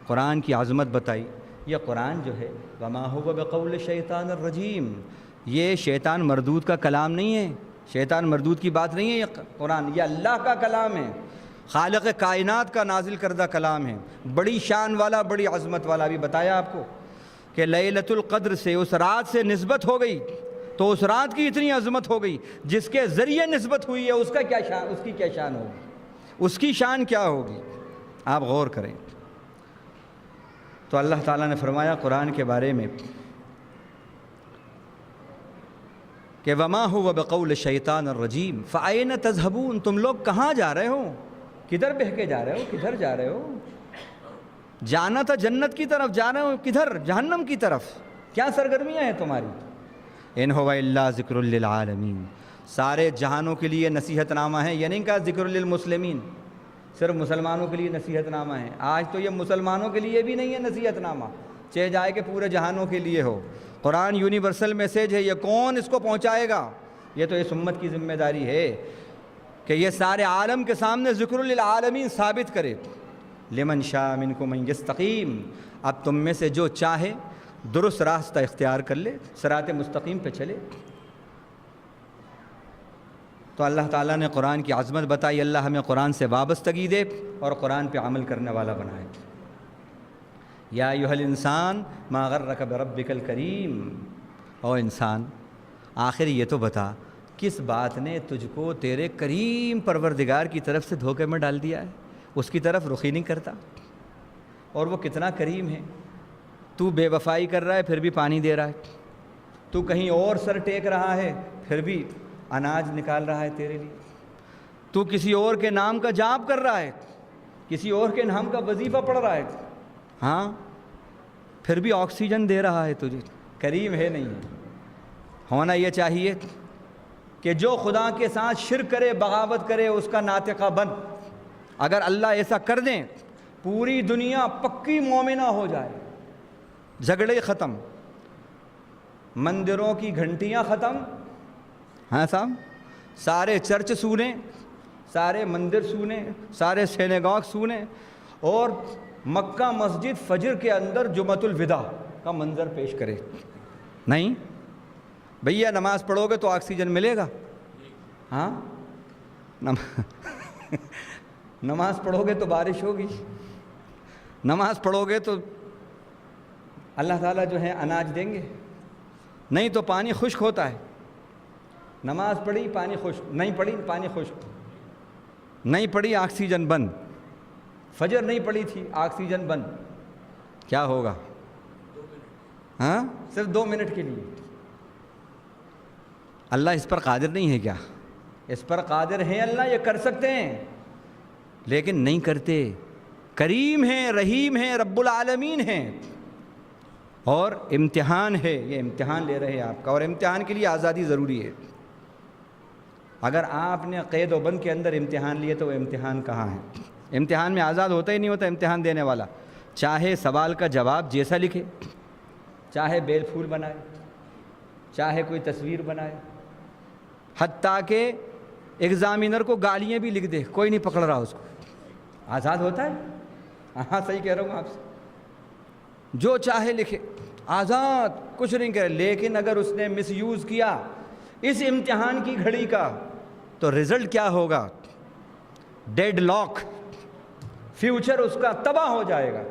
قرآن کی عظمت بتائی. یہ قرآن جو ہے وما هو بقول شیطان الرجیم، یہ شیطان مردود کا کلام نہیں ہے، شیطان مردود کی بات نہیں ہے. یہ قرآن یہ اللہ کا کلام ہے، خالق کائنات کا نازل کردہ کلام ہے، بڑی شان والا، بڑی عظمت والا. بھی بتایا آپ کو کہ لیلۃ القدر سے اس رات سے نسبت ہو گئی تو اس رات کی اتنی عظمت ہو گئی. جس کے ذریعے نسبت ہوئی ہے اس کا کیا شان، اس کی کیا شان ہوگی، اس کی شان کیا ہوگی. آپ غور کریں. تو اللہ تعالیٰ نے فرمایا قرآن کے بارے میں کہ وما هو بقول شیطان الرجیم فأین تذهبون، تم لوگ کہاں جا رہے ہو، کدھر بہہ کے جا رہے ہو، کدھر جا رہے ہو. جانا تھا جنت کی طرف، جا رہے ہو کدھر، جہنم کی طرف. کیا سرگرمیاں ہیں تمہاری. ان هو الا ذکر للعالمین، سارے جہانوں کے لیے نصیحت نامہ ہے. یہ نہیں کہا ذکر للمسلمین، صرف مسلمانوں کے لیے نصیحت نامہ ہے. آج تو یہ مسلمانوں کے لیے بھی نہیں ہے نصیحت نامہ، چاہے جائے کہ پورے جہانوں کے لیے ہو. قرآن یونیورسل میسیج ہے. یہ کون اس کو پہنچائے گا؟ یہ تو اس امت کی ذمہ داری ہے کہ یہ سارے عالم کے سامنے ذکر للعالمین ثابت کرے. لمن شاء منکم ان یستقیم، اب تم میں سے جو چاہے درست راستہ اختیار کر لے، صراط مستقیم پہ چلے. تو اللہ تعالیٰ نے قرآن کی عظمت بتائی. اللہ ہمیں قرآن سے وابستگی دے اور قرآن پہ عمل کرنے والا بنائے. یا ایھا الانسان ما غرک بربک الکریم، او انسان آخر یہ تو بتا کس بات نے تجھ کو تیرے کریم پروردگار کی طرف سے دھوکے میں ڈال دیا ہے. اس کی طرف رخ ہی نہیں کرتا، اور وہ کتنا کریم ہے. تو بے وفائی کر رہا ہے پھر بھی پانی دے رہا ہے، تو کہیں اور سر ٹیک رہا ہے پھر بھی اناج نکال رہا ہے تیرے لیے. تو کسی اور کے نام کا جاپ کر رہا ہے، کسی اور کے نام کا وظیفہ پڑھ رہا ہے، ہاں پھر بھی آکسیجن دے رہا ہے تجھے. کریم ہے نہیں ہے. ہونا یہ چاہیے کہ جو خدا کے ساتھ شرک کرے، بغاوت کرے، اس کا ناطقہ بند. اگر اللہ ایسا کر دیں پوری دنیا پکی مومنہ ہو جائے، جھگڑے ختم، مندروں کی گھنٹیاں ختم، ہاں صاحب، سارے چرچ سونے، سارے مندر سونے، سارے سینیگاگ سونے، اور مکہ مسجد فجر کے اندر جمعۃ الوداع کا منظر پیش کرے. نہیں بھیا، نماز پڑھو گے تو آکسیجن ملے گا. ہاں نماز پڑھو گے تو بارش ہوگی، نماز پڑھو گے تو اللہ تعالیٰ جو ہے اناج دیں گے. نہیں تو پانی خشک ہوتا ہے. نماز پڑھی پانی خشک، نہیں پڑھی پانی خشک، نہیں پڑھی آکسیجن بند. فجر نہیں پڑھی تھی آکسیجن بند. کیا ہوگا؟ ہاں صرف 2 منٹ کے لیے. اللہ اس پر قادر نہیں ہے کیا؟ اس پر قادر ہیں اللہ، یہ کر سکتے ہیں لیکن نہیں کرتے. کریم ہیں، رحیم ہیں، رب العالمین ہیں. اور امتحان ہے، یہ امتحان لے رہے ہیں آپ کا، اور امتحان کے لیے آزادی ضروری ہے. اگر آپ نے قید و بند کے اندر امتحان لیے تو وہ امتحان کہاں ہے؟ امتحان میں آزاد ہوتا ہی نہیں ہوتا امتحان دینے والا. چاہے سوال کا جواب جیسا لکھے، چاہے بیل پھول بنائے، چاہے کوئی تصویر بنائے، حتیٰ کہ ایگزامینر کو گالیاں بھی لکھ دے، کوئی نہیں پکڑ رہا اس کو. آزاد ہوتا ہے. ہاں صحیح کہہ رہا ہوں آپ سے. جو چاہے لکھے، آزاد، کچھ نہیں کرے. لیکن اگر اس نے مس یوز کیا اس امتحان کی گھڑی کا تو رزلٹ کیا ہوگا؟ Dead lock. فیوچر اس کا تباہ ہو جائے گا.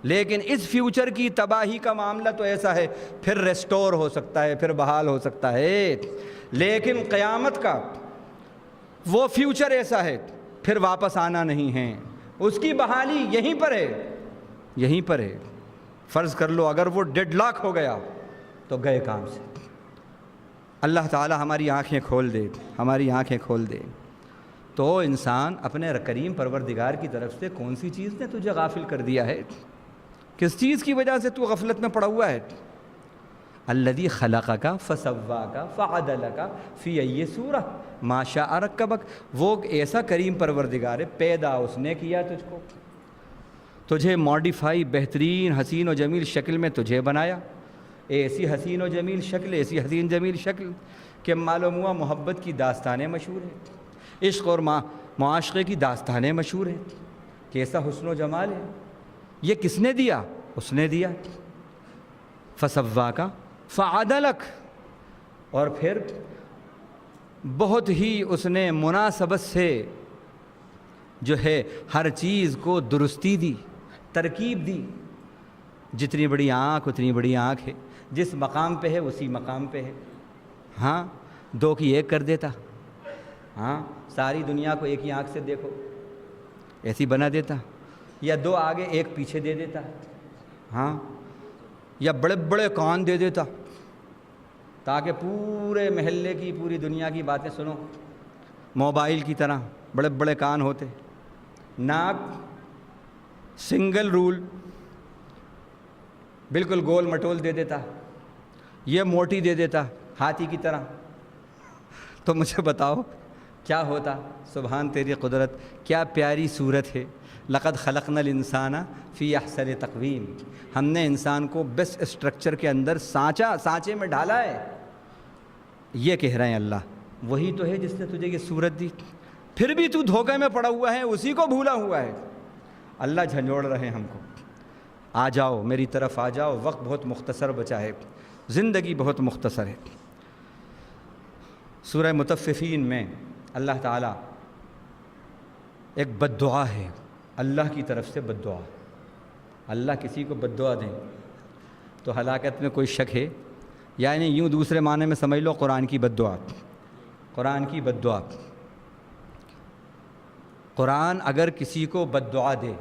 لیکن اس فیوچر کی تباہی کا معاملہ تو ایسا ہے، پھر ریسٹور ہو سکتا ہے، پھر بحال ہو سکتا ہے. لیکن قیامت کا وہ فیوچر ایسا ہے، پھر واپس آنا نہیں ہے. اس کی بحالی یہیں پر ہے، یہیں پر ہے. فرض کر لو اگر وہ ڈیڈ لاک ہو گیا تو گئے کام سے. اللہ تعالی ہماری آنکھیں کھول دے، ہماری آنکھیں کھول دے. تو انسان اپنے کریم پروردگار کی طرف سے کون سی چیز نے تجھے غافل کر دیا ہے؟ کس چیز کی وجہ سے تو غفلت میں پڑا ہوا ہے؟ الذی خلقک فسواک فعدلک فی ای صورہ ما شاء رکبک. وہ ایسا کریم پروردگار ہے، پیدا اس نے کیا تجھ کو، تجھے ماڈیفائی بہترین حسین و جمیل شکل میں تجھے بنایا. ایسی حسین و جمیل شکل، ایسی حسین جمیل شکل کہ معلوم ہوا محبت کی داستانیں مشہور ہیں، عشق اور معاشقے کی داستانیں مشہور ہیں. کیسا حسن و جمال ہے. یہ کس نے دیا؟ اس نے دیا۔ فسواک فعدلک، اور پھر بہت ہی اس نے مناسبت سے جو ہے ہر چیز کو درستی دی، ترکیب دی۔ جتنی بڑی آنکھ اتنی بڑی آنکھ ہے، جس مقام پہ ہے اسی مقام پہ ہے۔ ہاں، دو کی ایک کر دیتا، ہاں ساری دنیا کو ایک ہی آنکھ سے دیکھو ایسی بنا دیتا، یا دو آگے ایک پیچھے دے دیتا، ہاں، یا بڑے بڑے کان دے دیتا تاکہ پورے محلے کی پوری دنیا کی باتیں سنو۔ موبائل کی طرح بڑے بڑے کان ہوتے۔ ناک سنگل رول، بالکل گول مٹول دے دیتا، یہ موٹی دے دیتا ہاتھی کی طرح۔ تو مجھے بتاؤ کیا ہوتا؟ سبحان تیری قدرت، کیا پیاری صورت ہے۔ لقد خلقنا الانسان فی احسن تقویم، ہم نے انسان کو بیسٹ اسٹرکچر کے اندر سانچے میں ڈالا ہے۔ یہ کہہ رہے ہیں اللہ، وہی تو ہے جس نے تجھے یہ صورت دی، پھر بھی تو دھوکے میں پڑا ہوا ہے، اسی کو بھولا ہوا ہے۔ اللہ جھنجھوڑ رہے ہیں ہم کو، آ جاؤ میری طرف آ جاؤ، وقت بہت مختصر بچا ہے، زندگی بہت مختصر ہے۔ سورہ مطففین میں اللہ تعالیٰ ایک بد دعا ہے، اللہ کی طرف سے بد دعا۔ اللہ کسی کو بد دعا دیں تو ہلاکت میں کوئی شک ہے؟ یعنی یوں دوسرے معنی میں سمجھ لو، قرآن کی بد دعا، قرآن کی بد دعا۔ قرآن اگر کسی کو بد دعا دے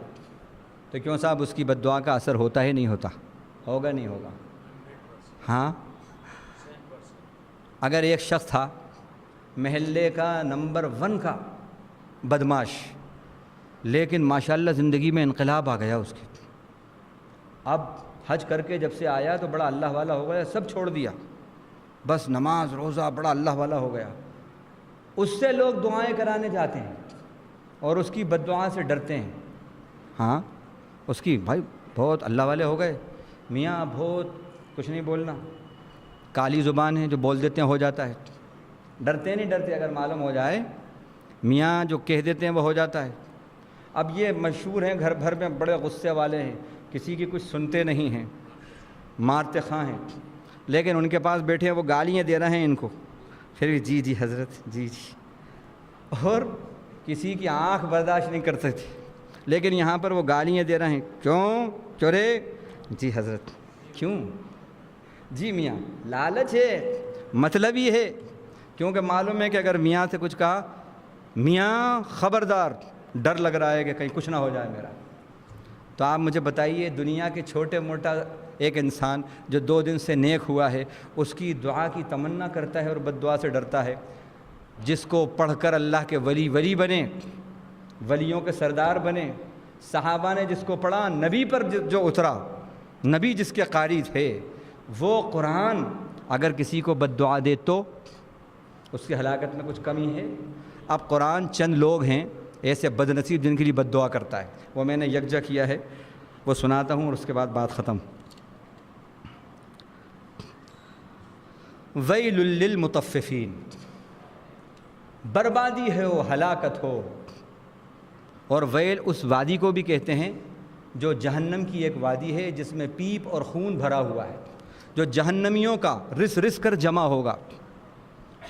تو کیوں صاحب اس کی بد دعا کا اثر ہوتا ہے نہیں ہوتا؟ ہوگا نہیں ہوگا؟ ہاں، اگر ایک شخص تھا محلے کا نمبر 1 کا بدماش، لیکن ماشاءاللہ زندگی میں انقلاب آ گیا اس کی، اب حج کر کے جب سے آیا تو بڑا اللہ والا ہو گیا، سب چھوڑ دیا، بس نماز روزہ، بڑا اللہ والا ہو گیا۔ اس سے لوگ دعائیں کرانے جاتے ہیں اور اس کی بد دعا سے ڈرتے ہیں۔ ہاں، اس کی بھائی بہت اللہ والے ہو گئے، میاں بہت کچھ نہیں بولنا، کالی زبان ہے، جو بول دیتے ہیں ہو جاتا ہے۔ ڈرتے نہیں ڈرتے، اگر معلوم ہو جائے میاں جو کہہ دیتے ہیں وہ ہو جاتا ہے۔ اب یہ مشہور ہیں، گھر بھر میں بڑے غصے والے ہیں، کسی کی کچھ سنتے نہیں ہیں، مارتے خواہ ہیں، لیکن ان کے پاس بیٹھے ہیں وہ گالیاں دے رہے ہیں ان کو، پھر بھی جی جی حضرت جی جی، اور کسی کی آنکھ برداشت نہیں کرتے تھے، لیکن یہاں پر وہ گالیاں دے رہے ہیں، کیوں چورے؟ جی حضرت۔ کیوں؟ جی میاں، لالچ ہے، مطلب یہ ہے، کیونکہ معلوم ہے کہ اگر میاں سے کچھ کہا، میاں خبردار، ڈر لگ رہا ہے کہ کہیں کچھ نہ ہو جائے میرا۔ تو آپ مجھے بتائیے، دنیا کے چھوٹے موٹا ایک انسان جو 2 دن سے نیک ہوا ہے، اس کی دعا کی تمنا کرتا ہے اور بد دعا سے ڈرتا ہے، جس کو پڑھ کر اللہ کے ولی بنے، ولیوں کے سردار بنے۔ صحابہ نے جس کو پڑھا، نبی پر جو اترا، نبی جس کے قاری تھے، وہ قرآن اگر کسی کو بد دعا دے تو اس کی ہلاکت میں کچھ کمی ہے؟ اب قرآن چند لوگ ہیں ایسے بد نصیب جن کے لیے بد دعا کرتا ہے، وہ میں نے یکجا کیا ہے، وہ سناتا ہوں اور اس کے بعد بات ختم۔ ویل للمطففین، بربادی ہے وہ، ہلاکت ہو۔ اور ویل اس وادی کو بھی کہتے ہیں جو جہنم کی ایک وادی ہے جس میں پیپ اور خون بھرا ہوا ہے، جو جہنمیوں کا رس رس کر جمع ہوگا۔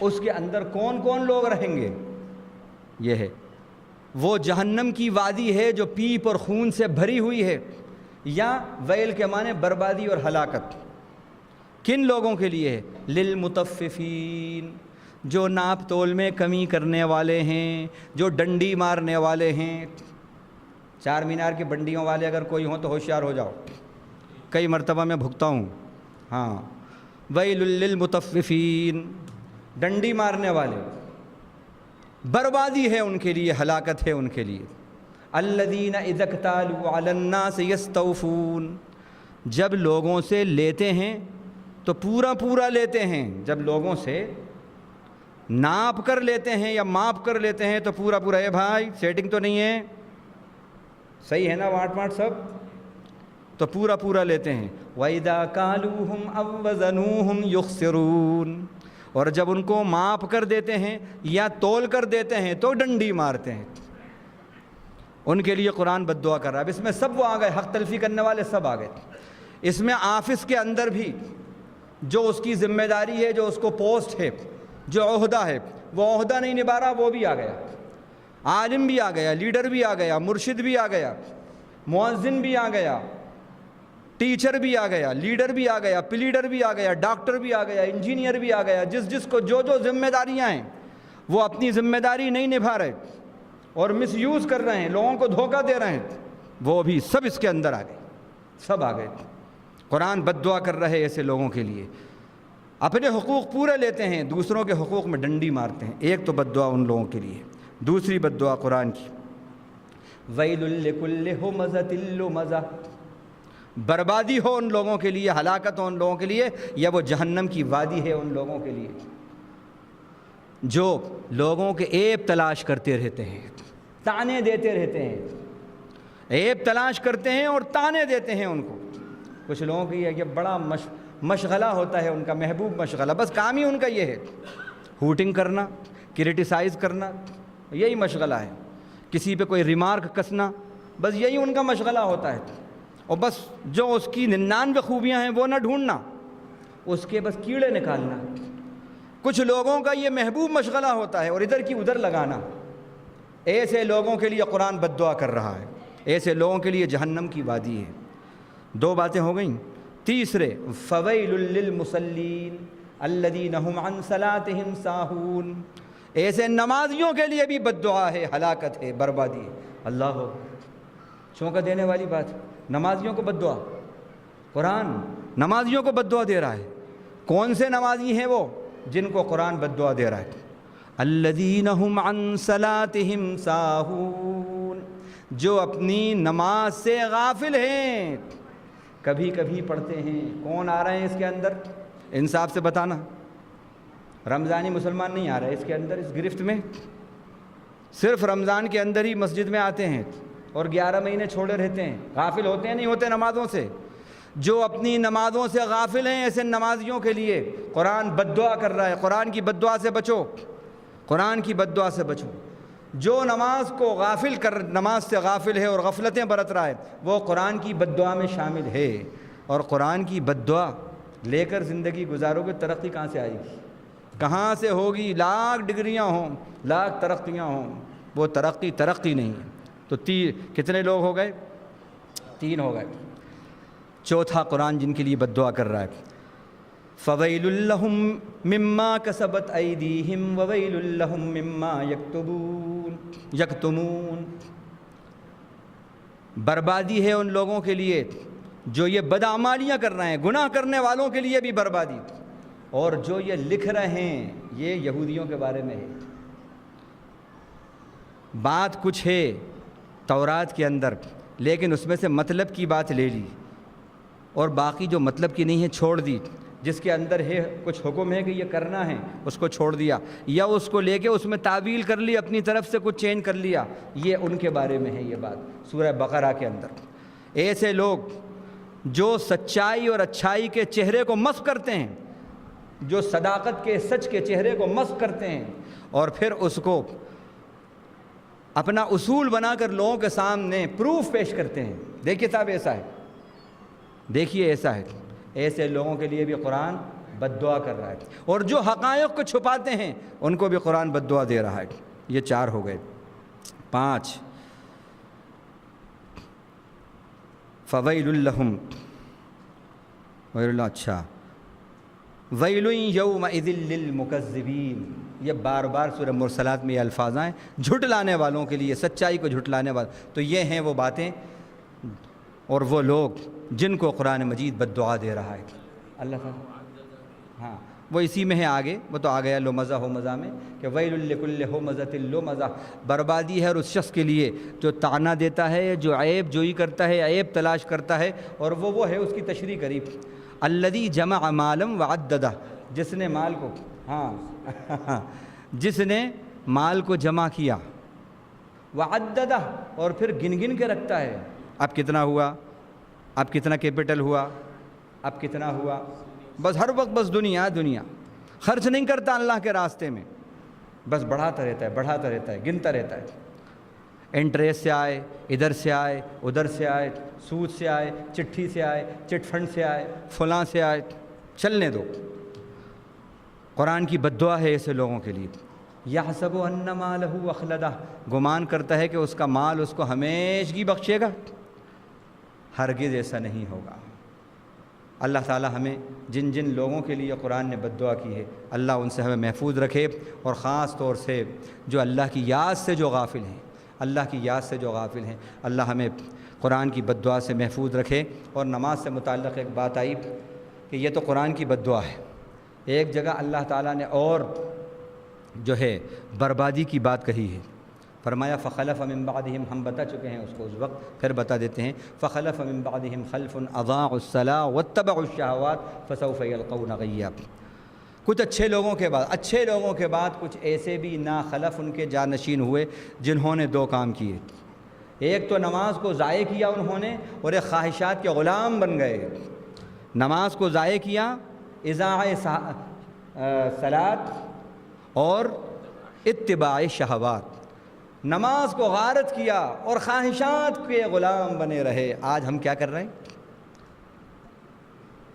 اس کے اندر کون کون لوگ رہیں گے؟ یہ ہے وہ جہنم کی وادی ہے جو پیپ اور خون سے بھری ہوئی ہے، یا ویل کے معنی بربادی اور ہلاکت۔ کن لوگوں کے لیے ہے؟ للمطففین، جو ناپ تول میں کمی کرنے والے ہیں، جو ڈنڈی مارنے والے ہیں۔ 4 مینار کی بنڈیوں والے اگر کوئی ہوں تو ہوشیار ہو جاؤ، کئی مرتبہ میں بھگتا ہوں۔ ہاں، ویل للمطففین، ڈنڈی مارنے والے، بربادی ہے ان کے لیے، ہلاکت ہے ان کے لیے۔ الذین اذا اکتالوا علی الناس یستوفون، جب لوگوں سے لیتے ہیں تو پورا پورا لیتے ہیں، جب لوگوں سے ناپ کر لیتے ہیں یا ماپ کر لیتے ہیں تو پورا پورا، اے بھائی سیٹنگ تو نہیں ہے، صحیح ہے نا واٹ سب، تو پورا پورا لیتے ہیں۔ وَإِذَا كَالُوهُمْ أَوْ وَزَنُوهُمْ يُخْسِرُونَ، اور جب ان کو ماپ کر دیتے ہیں یا تول کر دیتے ہیں تو ڈنڈی مارتے ہیں۔ ان کے لیے قرآن بد دعا کر رہا ہے۔ اب اس میں سب وہ آ گئے، حق تلفی کرنے والے سب آ گئے۔ اس میں آفس کے اندر بھی جو اس کی ذمہ داری ہے، جو اس کو پوسٹ ہے، جو عہدہ ہے، وہ عہدہ نہیں نبھا رہا، وہ بھی آ گیا۔ عالم بھی آ گیا، لیڈر بھی آ گیا، مرشد بھی آ گیا، مؤذن بھی آ گیا، ٹیچر بھی آ گیا، لیڈر بھی آ گیا، پلیڈر بھی آ گیا، ڈاکٹر بھی آ گیا، انجینئر بھی آ گیا۔ جس کو جو ذمہ داریاں ہیں وہ اپنی ذمہ داری نہیں نبھا رہے اور مس یوز کر رہے ہیں، لوگوں کو دھوکہ دے رہے ہیں، وہ بھی سب اس کے اندر آ گئے، سب آ گئے۔ قرآن بد دعا کر رہے ایسے لوگوں کے لیے، اپنے حقوق پورے لیتے ہیں، دوسروں کے حقوق میں ڈنڈی مارتے ہیں۔ ایک تو بد دعا ان لوگوں کے لیے۔ دوسری بد دعا قرآن کی، ویل لکل ہمزۃ لمزہ، بربادی ہو ان لوگوں کے لیے، ہلاکت ہو ان لوگوں کے لیے، یا وہ جہنم کی وادی ہے ان لوگوں کے لیے جو لوگوں کے عیب تلاش کرتے رہتے ہیں، تانے دیتے رہتے ہیں، عیب تلاش کرتے ہیں اور تانے دیتے ہیں ان کو۔ کچھ لوگوں کی یہ بڑا مشغلہ ہوتا ہے ان کا، محبوب مشغلہ، بس کام ہی ان کا یہ ہے، ہوٹنگ کرنا، کرٹیسائز کرنا، یہی مشغلہ ہے۔ کسی پہ کوئی ریمارک کسنا، بس یہی ان کا مشغلہ ہوتا ہے۔ اور بس جو اس کی 99 خوبیاں ہیں وہ نہ ڈھونڈنا، اس کے بس کیڑے نکالنا۔ کچھ لوگوں کا یہ محبوب مشغلہ ہوتا ہے اور ادھر کی ادھر لگانا۔ ایسے لوگوں کے لیے قرآن بد دعا کر رہا ہے، ایسے لوگوں کے لیے جہنم کی وادی ہے۔ دو باتیں ہو گئیں۔ تیسرے، فویل للمصلین الذین هم عن صلاتهم ساہون، ایسے نمازیوں کے لیے بھی بد دعا ہے، ہلاکت ہے، بربادی ہے۔ اللہ ہو، چونکا دینے والی بات، نمازیوں کو بد دعا، قرآن نمازیوں کو بد دعا دے رہا ہے۔ کون سے نمازی ہیں وہ جن کو قرآن بد دعا دے رہا ہے؟ الذین هم عن صلاتهم ساہون، جو اپنی نماز سے غافل ہیں، کبھی کبھی پڑھتے ہیں۔ کون آ رہے ہیں اس کے اندر؟ انصاف سے بتانا، رمضانی مسلمان نہیں آ رہے اس کے اندر، اس گرفت میں۔ صرف رمضان کے اندر ہی مسجد میں آتے ہیں اور 11 مہینے چھوڑے رہتے ہیں، غافل ہوتے ہیں نہیں ہوتے نمازوں سے۔ جو اپنی نمازوں سے غافل ہیں، ایسے نمازیوں کے لیے قرآن بد دعا کر رہا ہے۔ قرآن کی بد دعا سے بچو، قرآن کی بد دعا سے بچو۔ جو نماز کو غافل نماز سے غافل ہے اور غفلتیں برت رہا ہے، وہ قرآن کی بد دعا میں شامل ہے۔ اور قرآن کی بد دعا لے کر زندگی گزارو گے، ترقی کہاں سے آئے گی؟ کہاں سے ہوگی؟ لاکھ ڈگریاں ہوں، لاکھ ترقیاں ہوں، وہ ترقی نہیں ہے۔ تو کتنے لوگ ہو گئے؟ 3 ہو گئے۔ چوتھا قرآن جن کے لیے بد دعا کر رہا ہے، فویل لہم مما کسبت ایدیہم وویل لہم مما یکتمون، بربادی ہے ان لوگوں کے لیے جو یہ بدعمالیاں کر رہے ہیں، گناہ کرنے والوں کے لیے بھی بربادی، اور جو یہ لکھ رہے ہیں۔ یہ یہودیوں کے بارے میں ہے، بات کچھ ہے تورات کے اندر، لیکن اس میں سے مطلب کی بات لے لی اور باقی جو مطلب کی نہیں ہے چھوڑ دی۔ جس کے اندر ہے کچھ حکم ہے کہ یہ کرنا ہے، اس کو چھوڑ دیا، یا اس کو لے کے اس میں تعویل کر لی، اپنی طرف سے کچھ چینج کر لیا۔ یہ ان کے بارے میں ہے یہ بات سورہ بقرہ کے اندر۔ ایسے لوگ جو سچائی اور اچھائی کے چہرے کو مسخ کرتے ہیں، جو صداقت کے سچ کے چہرے کو مسخ کرتے ہیں اور پھر اس کو اپنا اصول بنا کر لوگوں کے سامنے پروف پیش کرتے ہیں، دیکھیے صاحب ایسا ہے، دیکھیے ایسا ہے۔ ایسے لوگوں کے لیے بھی قرآن بد دعا کر رہا ہے، اور جو حقائق کو چھپاتے ہیں ان کو بھی قرآن بد دعا دے رہا ہے۔ یہ 4 ہو گئے۔ 5، فویل لہم، اچھا، ویل یومئذ للمکذبین، یہ بار بار سورہ مرسلات میں یہ الفاظ ہیں، جھٹلانے والوں کے لیے، سچائی کو جھٹلانے والے۔ تو یہ ہیں وہ باتیں اور وہ لوگ جن کو قرآن مجید بد دعا دے رہا ہے اللہ تعالیٰ۔ ہاں، وہ اسی میں ہے آگے، وہ تو آ گیا لمزہ ہو مزہ میں، کہ ویل لکل ہمزۃ لمزہ، بربادی ہے اور اس شخص کے لیے جو طعنہ دیتا ہے، جو عیب جوئی کرتا ہے، عیب تلاش کرتا ہے، اور وہ ہے اس کی تشریح قریب، الذی جمع مالا وعددہ، جس نے مال کو، جس نے مال کو جمع کیا، وعددہ، اور پھر گن گن کے رکھتا ہے، اب کتنا ہوا، اب کتنا کیپٹل ہوا، اب کتنا ہوا، بس ہر وقت بس دنیا دنیا، خرچ نہیں کرتا اللہ کے راستے میں، بس بڑھاتا رہتا ہے، بڑھاتا رہتا ہے، گنتا رہتا ہے۔ انٹریسٹ سے آئے، ادھر سے آئے، ادھر سے آئے، سود سے آئے، چٹھی سے آئے، چٹ فنڈ سے آئے، فلاں سے آئے، چلنے دو۔ قرآن کی بد دعا ہے ایسے لوگوں کے لیے۔ یحسب ان مالہ اخلدہ، گمان کرتا ہے کہ اس کا مال اس کو ہمیشگی بخشے گا، ہرگز ایسا نہیں ہوگا۔ اللہ تعالی ہمیں جن جن لوگوں کے لیے قرآن نے بد دعا کی ہے، اللہ ان سے ہمیں محفوظ رکھے، اور خاص طور سے جو اللہ کی یاد سے جو غافل ہیں، اللہ کی یاد سے جو غافل ہیں، اللہ ہمیں قرآن کی بد دعا سے محفوظ رکھے۔ اور نماز سے متعلق ایک بات آئی کہ یہ تو قرآن کی بد دعا ہے، ایک جگہ اللہ تعالیٰ نے اور جو ہے بربادی کی بات کہی ہے، فرمایا فخلف من بعدہم، ہم بتا چکے ہیں اس کو اس وقت، پھر بتا دیتے ہیں، فخلف من بعدہم خلف اضاعوا الصلاۃ واتبعوا الشہوات فسوف یلقون غیا۔ کچھ اچھے لوگوں کے بعد کچھ ایسے بھی ناخلف ان کے جانشین ہوئے جنہوں نے دو کام کیے، ایک تو نماز کو ضائع کیا انہوں نے، اور ایک خواہشات کے غلام بن گئے۔ نماز کو ضائع کیا، اضاع صلاۃ اور اتباع شہوات، نماز کو غارت کیا اور خواہشات کے غلام بنے رہے۔ آج ہم کیا کر رہے ہیں؟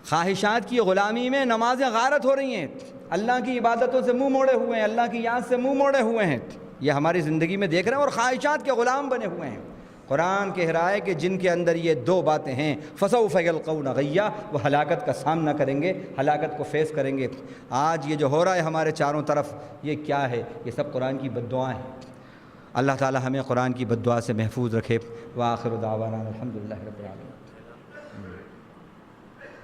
خواہشات کی غلامی میں نمازیں غارت ہو رہی ہیں، اللہ کی عبادتوں سے منہ موڑے ہوئے ہیں، اللہ کی یاد سے منہ موڑے ہوئے ہیں، یہ ہماری زندگی میں دیکھ رہے ہیں، اور خواہشات کے غلام بنے ہوئے ہیں۔ قرآن کہہ رہا ہے کہ جن کے اندر یہ دو باتیں ہیں فسوف یلقون غیا، وہ ہلاکت کا سامنا کریں گے، ہلاکت کو فیس کریں گے۔ آج یہ جو ہو رہا ہے ہمارے چاروں طرف، یہ کیا ہے؟ یہ سب قرآن کی بد دعائیں ہیں۔ اللہ تعالی ہمیں قرآن کی بد دعا سے محفوظ رکھے۔ وآخر دعوانا الحمدللہ رب العالمین۔